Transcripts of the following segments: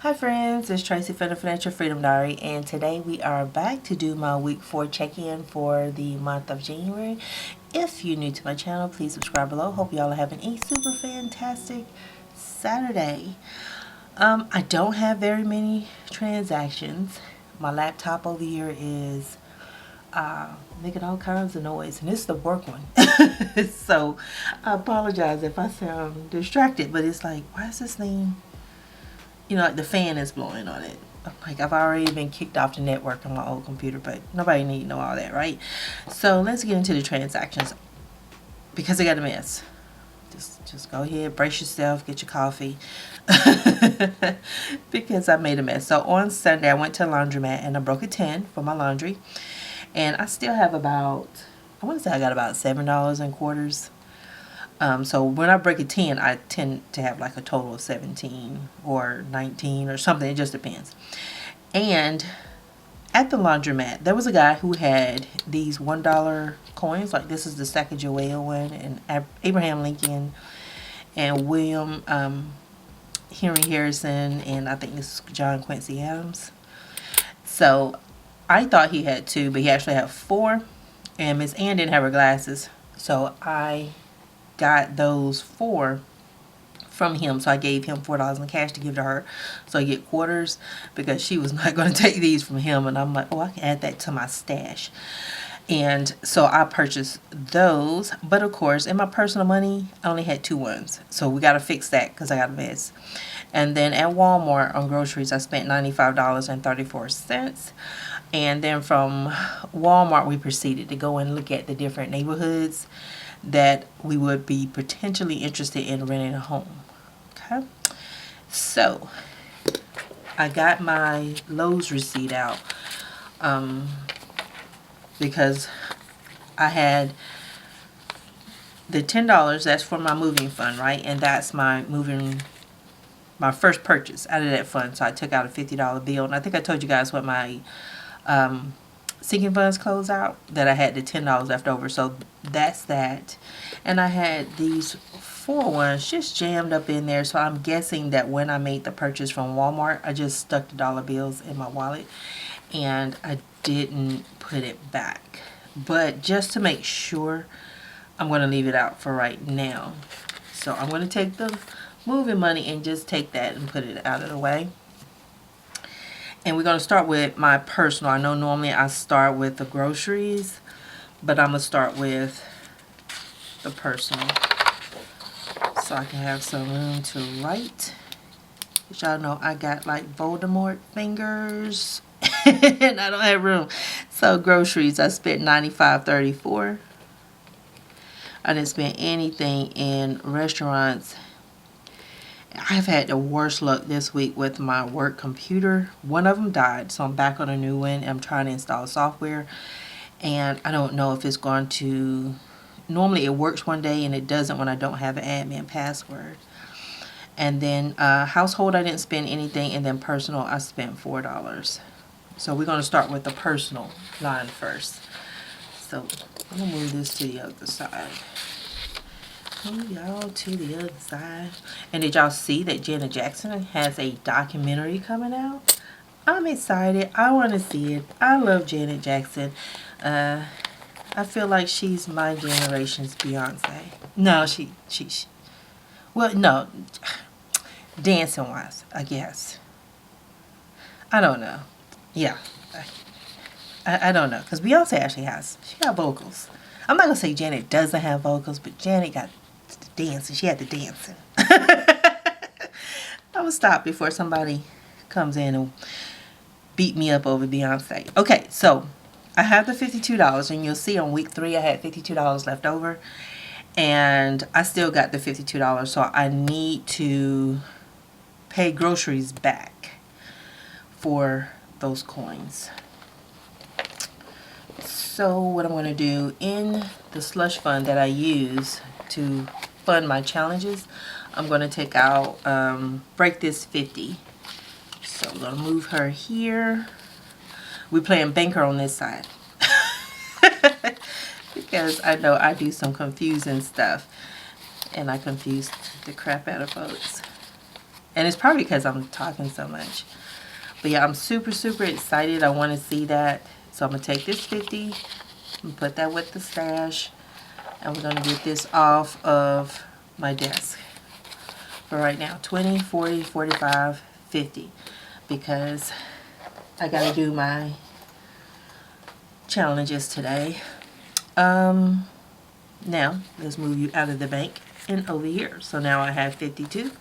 Hi friends, it's Tracy from the Financial Freedom Diary, and today we are back to do my week 4 check-in for the month of January. If you're new to my channel, please subscribe below. Hope y'all are having a super fantastic Saturday. I don't have very many transactions. My laptop over here is making all kinds of noise, and it's the work one. So I apologize if I sound distracted, but it's like, why is this thing, like the fan is blowing on it. Like, I've already been kicked off the network on my old computer, but nobody need to know all that, right? So let's get into the transactions because I got a mess. Just go ahead, brace yourself, get your coffee because I made a mess. So on Sunday, I went to a laundromat and I broke a 10 for my laundry, and I still have about, I want to say I got about $7 in quarters. So when I break a 10, I tend to have like a total of 17 or 19 or something. It just depends. And at the laundromat, there was a guy who had these $1 coins. Like, this is the Sacagawea one, and Abraham Lincoln, and William Henry Harrison, and I think this is John Quincy Adams. So I thought he had 2, but he actually had 4. And Miss Ann didn't have her glasses, so I got those 4 from him. So I gave him $4 in cash to give to her, so I get quarters, because she was not going to take these from him. And I'm like, oh, I can add that to my stash. And so I purchased those. But of course, in my personal money, I only had 2 ones, so we got to fix that because I got a mess. And then at Walmart on groceries, I spent $95.34. And then from Walmart, we proceeded to go and look at the different neighborhoods that we would be potentially interested in renting a home. Okay, so I got my Lowe's receipt out because I had the $10, that's for my moving fund, right? And that's my first purchase out of that fund. So I took out a $50 bill, and I think I told you guys what my sinking funds closed out, that I had the $10 left over. So that's that. And I had these 4 ones just jammed up in there. So I'm guessing that when I made the purchase from Walmart, I just stuck the dollar bills in my wallet and I didn't put it back. But just to make sure, I'm going to leave it out for right now. So I'm going to take the moving money and just take that and put it out of the way. And we're going to start with my personal. I know normally I start with the groceries, but I'm going to start with the personal, so I can have some room to write. But y'all know I got like Voldemort fingers and I don't have room. So groceries, I spent $95.34. I didn't spend anything in restaurants. I've had the worst luck this week with my work computer. One of them died, so I'm back on a new one. I'm trying to install software, and I don't know if it's going to... Normally it works one day and it doesn't when I don't have an admin password. And then household, I didn't spend anything, and then personal, I spent $4. So we're going to start with the personal line first. So I'm going to move this to the other side. Y'all to the other side. And did y'all see that Janet Jackson has a documentary coming out? I'm excited. I want to see it. I love Janet Jackson. I feel like she's my generation's Beyonce. No, she well, no, dancing wise, I guess. I don't know. Yeah, I don't know, because Beyonce actually she got vocals. I'm not gonna say Janet doesn't have vocals, but Janet got dancing. She had the dancing. I will stop before somebody comes in and beat me up over Beyonce. Okay, so I have the $52, and you'll see on week 3 I had $52 left over, and I still got the $52, so I need to pay groceries back for those coins. So what I'm going to do, in the slush fund that I use to fund my challenges, I'm going to take out, break this 50. So I'm going to move her here. We're playing banker on this side. Because I know I do some confusing stuff. And I confuse the crap out of folks. And it's probably because I'm talking so much. But yeah, I'm super, super excited. I want to see that. So I'm going to take this 50 and put that with the stash. And we're going to get this off of my desk. For right now, 20, 40, 45, 50. Because I got to do my challenges today. Now, let's move you out of the bank and over here. So now I have 52.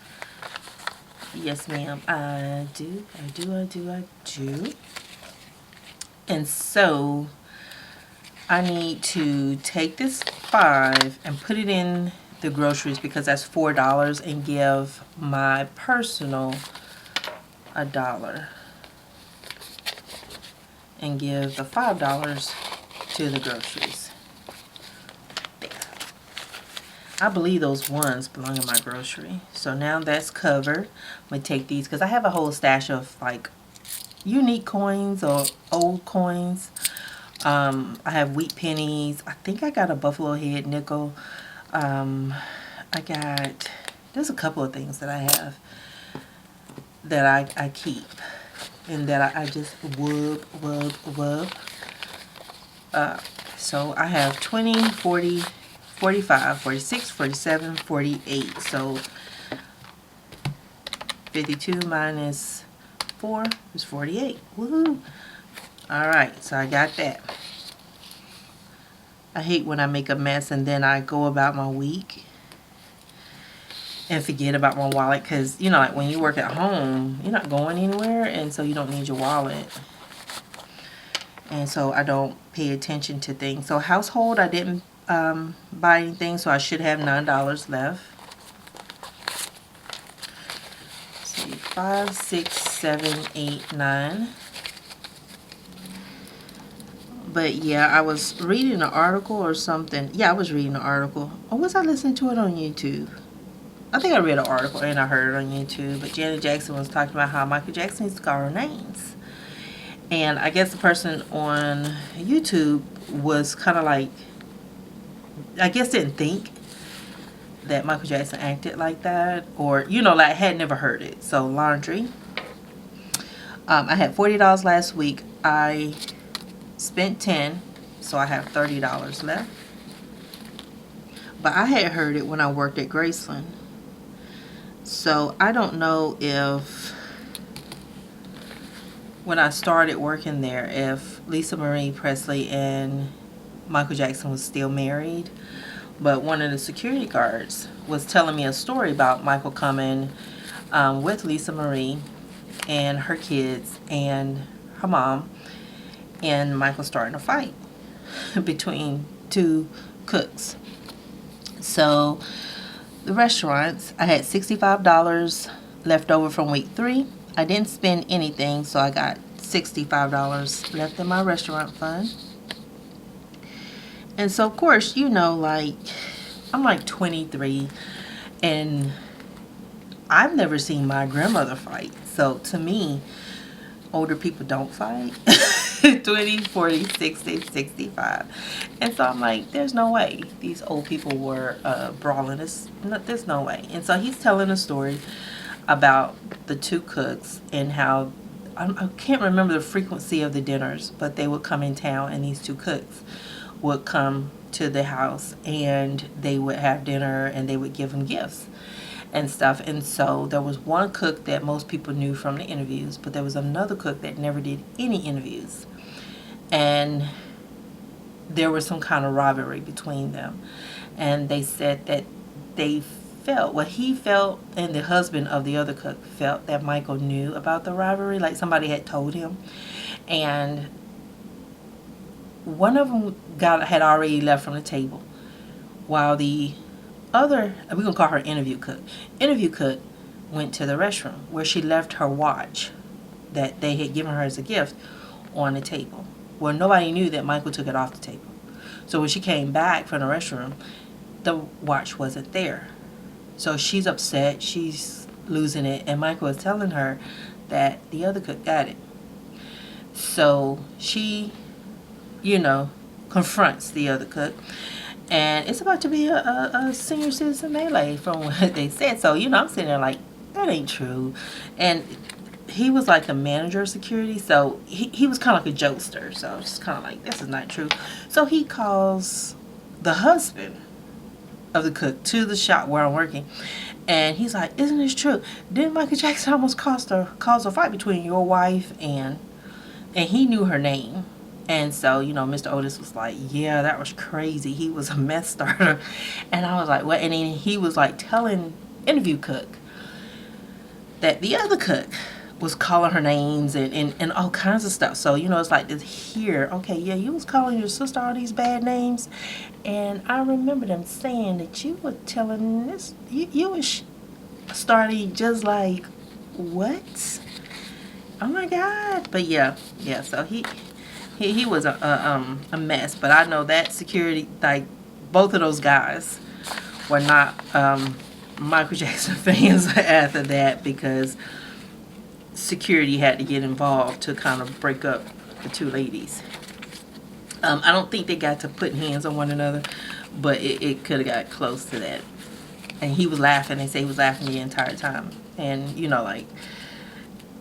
Yes, ma'am. I do. And so I need to take this 5 and put it in the groceries because that's $4 and give my personal $1 and give the $5 to the groceries. There. I believe those ones belong in my grocery. So now that's covered. I'm going to take these because I have a whole stash of like unique coins or old coins. I have wheat pennies. I think I got a buffalo head nickel. There's a couple of things that I have that I keep and that I just whoop. So I have 20, 40, 45, 46, 47, 48. So 52 minus 4 is 48. Woohoo! Alright, so I got that. I hate when I make a mess and then I go about my week and forget about my wallet because, you know, like when you work at home, you're not going anywhere and so you don't need your wallet. And so I don't pay attention to things. So household, I didn't buy anything, so I should have $9 left. Let's see, 5, 6, 7, 8, 9. But yeah, I was reading an article or something. Yeah, I was reading an article. Or was I listening to it on YouTube? I think I read an article and I heard it on YouTube. But Janet Jackson was talking about how Michael Jackson used to call her names. And I guess the person on YouTube was kind of like, I guess didn't think that Michael Jackson acted like that. Or, you know, like had never heard it. So laundry. I had $40 last week. I spent 10, so I have $30 left. But I had heard it when I worked at Graceland. So I don't know if when I started working there, if Lisa Marie Presley and Michael Jackson was still married. But one of the security guards was telling me a story about Michael coming with Lisa Marie and her kids and her mom, and Michael starting a fight between two cooks. So the restaurants, I had $65 left over from week 3. I didn't spend anything, so I got $65 left in my restaurant fund. And so of course, you know, like I'm like 23 and I've never seen my grandmother fight. So to me, older people don't fight. 20, 40, 60, 65. And so I'm like, there's no way these old people were brawling. There's no way. And so he's telling a story about the two cooks and how, I can't remember the frequency of the dinners, but they would come in town and these two cooks would come to the house and they would have dinner and they would give them gifts and stuff. And so there was one cook that most people knew from the interviews, but there was another cook that never did any interviews. And there was some kind of rivalry between them. And they said that they felt, what he felt and the husband of the other cook felt that Michael knew about the rivalry, like somebody had told him. And one of them had already left from the table, while the other, we're going to call her interview cook went to the restroom where she left her watch that they had given her as a gift on the table. Well, nobody knew that Michael took it off the table. So when she came back from the restroom, the watch wasn't there. So she's upset, she's losing it, and Michael was telling her that the other cook got it. So she, you know, confronts the other cook, and it's about to be a senior citizen melee from what they said. So, you know, I'm sitting there like, that ain't true. And he was like the manager of security, so he was kind of like a jokester. So it's kind of like, this is not true. So he calls the husband of the cook to the shop where I'm working, and he's like, isn't this true? Didn't Michael Jackson almost cause a fight between your wife and he knew her name? And so, you know, Mr. Otis was like, yeah, that was crazy. He was a mess starter. And I was like, what? And then he was like telling interview cook that the other cook was calling her names and all kinds of stuff. So, you know, it's like to hear, okay, yeah, you was calling your sister all these bad names. And I remember them saying that you were telling this, you was starting just like, what? Oh my God. But yeah, so he was a mess. But I know that security, like both of those guys were not Michael Jackson fans after that, because security had to get involved to kind of break up the two ladies. I don't think they got to putting hands on one another, but it could have got close to that. And he was laughing. They say he was laughing the entire time. And, you know, like,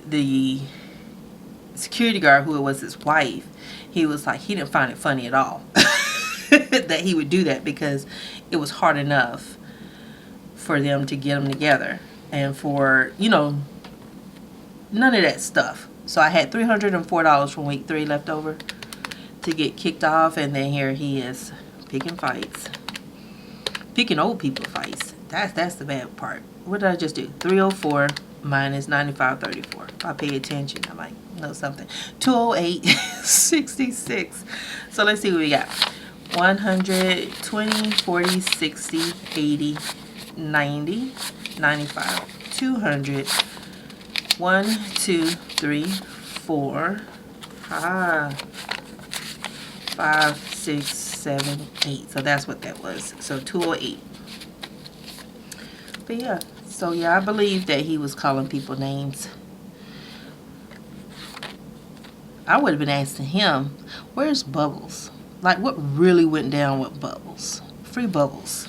the security guard, who it was his wife, he was like, he didn't find it funny at all that he would do that, because it was hard enough for them to get them together. And for, you know, none of that stuff. So I had $304 from week 3 left over to get kicked off, and then here he is picking fights, picking old people fights. That's the bad part. What did I just do? 304 minus 95.34. If I pay attention, I might know something. 208.66. So let's see what we got. 100, 20, 40, 60, 80, 90, 95, 200. 1, 2, 3, 4, 5, 6, 7, 8. So that's what that was. So 208. But yeah, so yeah, I believe that he was calling people names. I would have been asking him, where's Bubbles? Like, what really went down with Bubbles? Free Bubbles.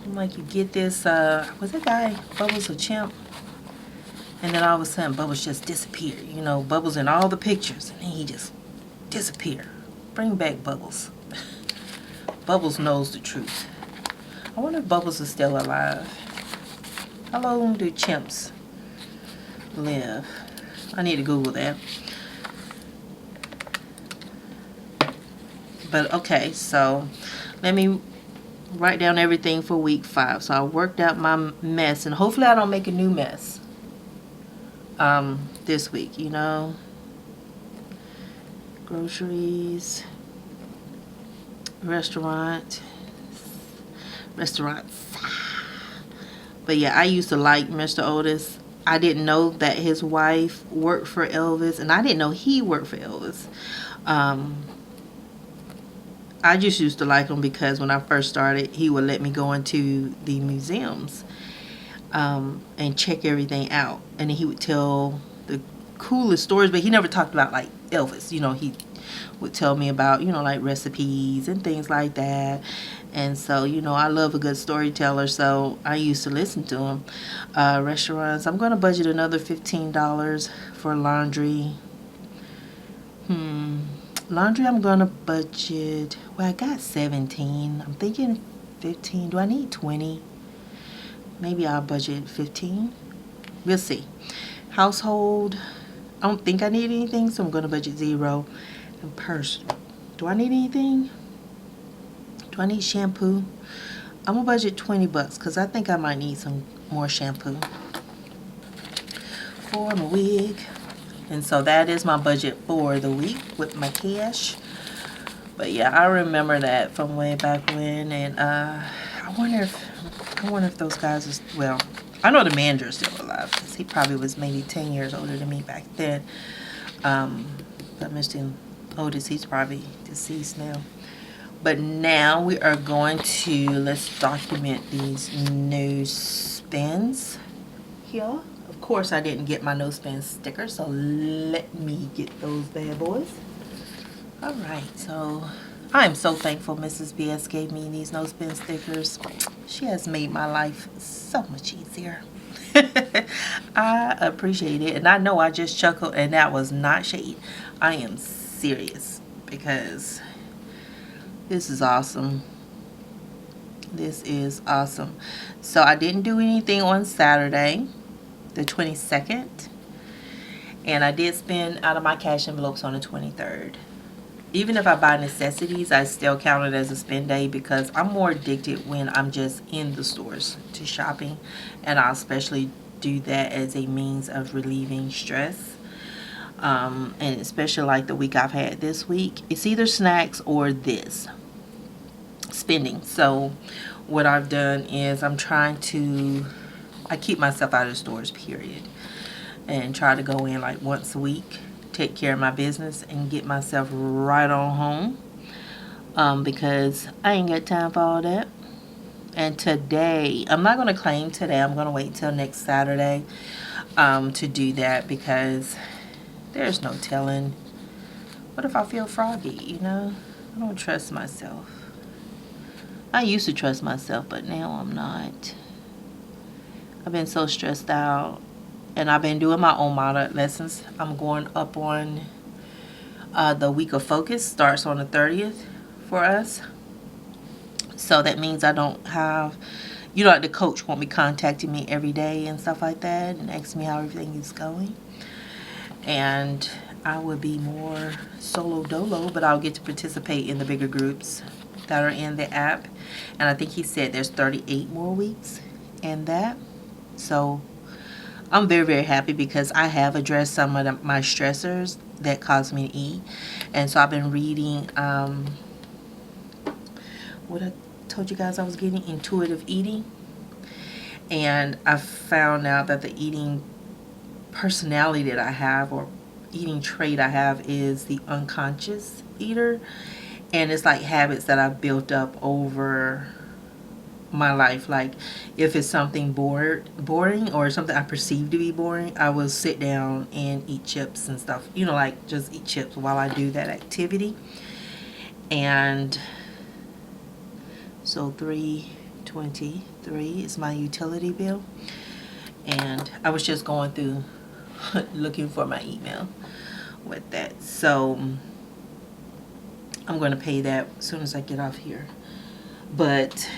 I'm like, you get this, was that guy Bubbles a chimp? And then all of a sudden, Bubbles just disappeared. You know, Bubbles in all the pictures. And then he just disappeared. Bring back Bubbles. Bubbles knows the truth. I wonder if Bubbles is still alive. How long do chimps live? I need to Google that. But okay, so let me write down everything for week 5. So I worked out my mess. And hopefully I don't make a new mess this week, you know. Groceries, restaurants. But yeah, I used to like Mr. Otis. I didn't know that his wife worked for Elvis, and I didn't know he worked for Elvis. I just used to like him because when I first started, he would let me go into the museums and check everything out. And he would tell the coolest stories, but he never talked about like Elvis. You know, he would tell me about, you know, like recipes and things like that. And so, you know, I love a good storyteller, so I used to listen to him. Restaurants, I'm going to budget another $15 for laundry. Laundry, I'm going to budget, well, I got 17. I'm thinking 15. Do I need 20? Maybe I'll budget 15. We'll see. Household, I don't think I need anything, so I'm going to budget 0. And personal, do I need anything? Do I need shampoo? I'm going to budget $20 because I think I might need some more shampoo for my wig. And so that is my budget for the week with my cash. But yeah, I remember that from way back when. And I wonder if those guys are, well, I know the manager is still alive because he probably was maybe 10 years older than me back then. But Mr. Otis, he's probably deceased now. But now we are going to, let's document these no spends here. Of course, I didn't get my no spend sticker, so let me get those bad boys. All right, so I'm so thankful Mrs. BS gave me these no spend stickers. She has made my life so much easier. I appreciate it. And I know I just chuckled and that was not shade. I am serious because this is awesome. This is awesome. So I didn't do anything on Saturday, the 22nd. And I did spend out of my cash envelopes on the 23rd. Even if I buy necessities, I still count it as a spend day because I'm more addicted when I'm just in the stores to shopping. And I especially do that as a means of relieving stress. And especially like the week I've had this week, it's either snacks or this spending. So what I've done is I keep myself out of the stores, period, and try to go in like once a week, take care of my business, and get myself right on home, because I ain't got time for all that. And today, I'm not going to claim today. I'm going to wait till next Saturday to do that because there's no telling. What if I feel froggy, I don't trust myself. I used to trust myself, but now I'm not. I've been so stressed out. And I've been doing my own model lessons. I'm going up on the week of focus. Starts on the 30th for us. So that means I don't have, like the coach won't be contacting me every day and stuff like that and asking me how everything is going. And I will be more solo dolo, but I'll get to participate in the bigger groups that are in the app. And I think he said there's 38 more weeks in that. So I'm very, very happy because I have addressed some of my stressors that cause me to eat. And so I've been reading what I told you guys I was getting, intuitive eating. And I found out that the eating personality that I have, or eating trait I have, is the unconscious eater. And it's like habits that I've built up over my life. Like if it's something boring or something I perceive to be boring, I will sit down and eat chips and stuff, like just eat chips while I do that activity. And so $3.23 is my utility bill, and I was just going through looking for my email with that. So I'm going to pay that as soon as I get off here. But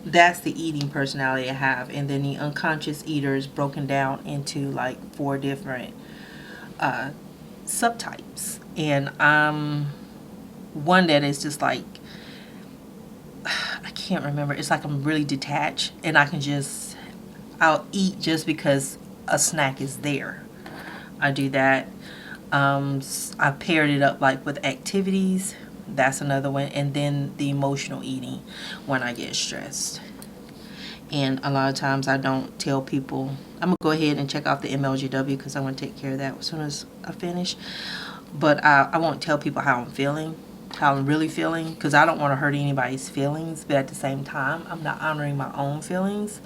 that's the eating personality I have. And then the unconscious eater is broken down into like 4 different subtypes. And I'm one that is just like, I can't remember. It's like I'm really detached, and I'll eat just because a snack is there. I do that. I paired it up like with activities. That's another one. And then the emotional eating when I get stressed. And a lot of times I don't tell people. I'm going to go ahead and check out the MLGW because I want to take care of that as soon as I finish. But I won't tell people how I'm feeling, how I'm really feeling, because I don't want to hurt anybody's feelings. But at the same time, I'm not honoring my own feelings.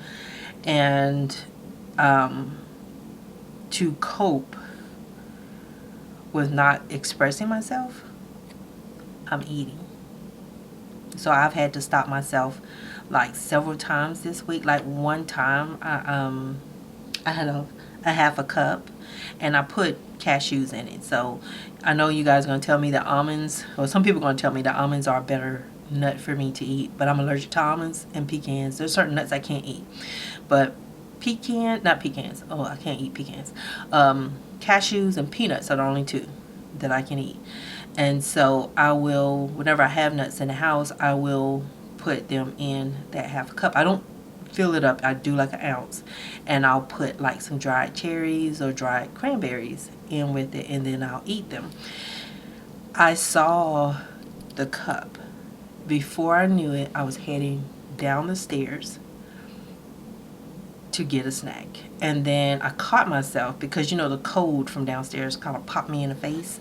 And to cope with not expressing myself, I'm eating. So I've had to stop myself like several times this week. Like one time I had a half a cup and I put cashews in it. So I know you guys are going to tell me that almonds, or some people are going to tell me that almonds are a better nut for me to eat, but I'm allergic to almonds and pecans. There's certain nuts I can't eat, but not pecans. Oh, I can't eat pecans. Cashews and peanuts are the only 2 that I can eat. And so I will, whenever I have nuts in the house, I will put them in that half a cup. I don't fill it up. I do like an ounce. And I'll put like some dried cherries or dried cranberries in with it, and then I'll eat them. I saw the cup. Before I knew it, I was heading down the stairs to get a snack. And then I caught myself because the cold from downstairs kind of popped me in the face.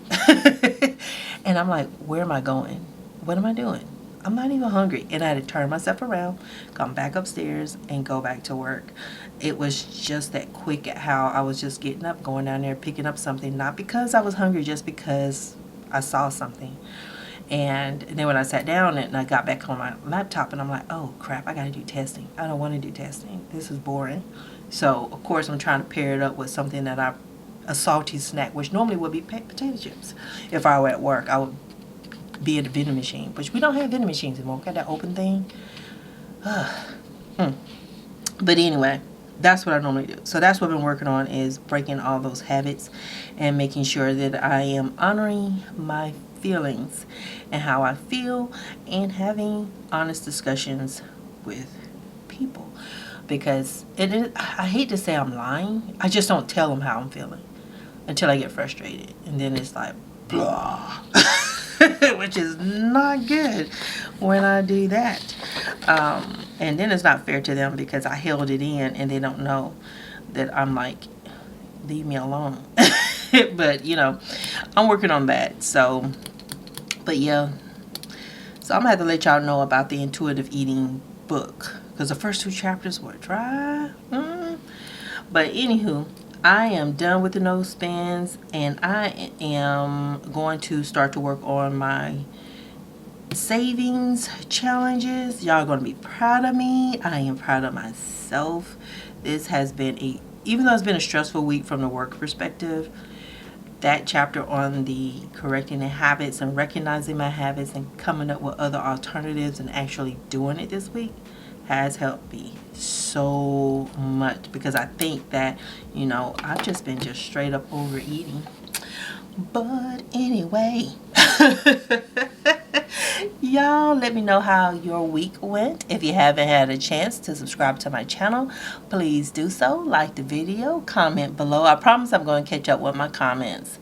And I'm like, where am I going? What am I doing? I'm not even hungry. And I had to turn myself around, come back upstairs, and go back to work. It was just that quick at how I was just getting up, going down there, picking up something, not because I was hungry, just because I saw something. And then when I sat down and I got back on my laptop, and I'm like, oh crap, I gotta do testing. I don't want to do testing. This is boring. So, of course, I'm trying to pair it up with something a salty snack, which normally would be potato chips. If I were at work, I would be at the vending machine. But we don't have vending machines anymore. We got that open thing. But anyway, that's what I normally do. So that's what I've been working on, is breaking all those habits and making sure that I am honoring my feelings and how I feel, and having honest discussions with people. Because I hate to say I'm lying. I just don't tell them how I'm feeling until I get frustrated. And then it's like, blah. Which is not good when I do that. And then it's not fair to them because I held it in and they don't know that I'm like, leave me alone. But, I'm working on that. So, but yeah. So I'm going to have to let y'all know about the intuitive eating book, because the first 2 chapters were dry. But anywho, I am done with the nose spins, and I am going to start to work on my savings challenges. Y'all are going to be proud of me. I am proud of myself. This has been even though it's been a stressful week from the work perspective, that chapter on the correcting the habits and recognizing my habits and coming up with other alternatives and actually doing it this week has helped me so much, because I think that, I've just been straight up overeating. But anyway, y'all let me know how your week went. If you haven't had a chance to subscribe to my channel, please do so. Like the video, comment below. I promise I'm going to catch up with my comments.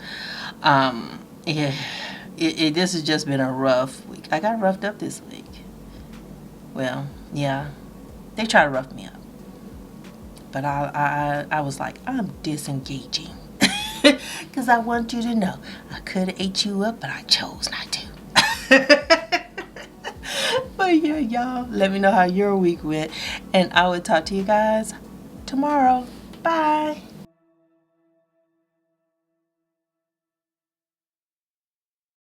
This has just been a rough week. I got roughed up this week. Well, yeah, they try to rough me up, but I was like, I'm disengaging, because I want you to know I could have ate you up, but I chose not to. But yeah, y'all, let me know how your week went, and I will talk to you guys tomorrow. Bye.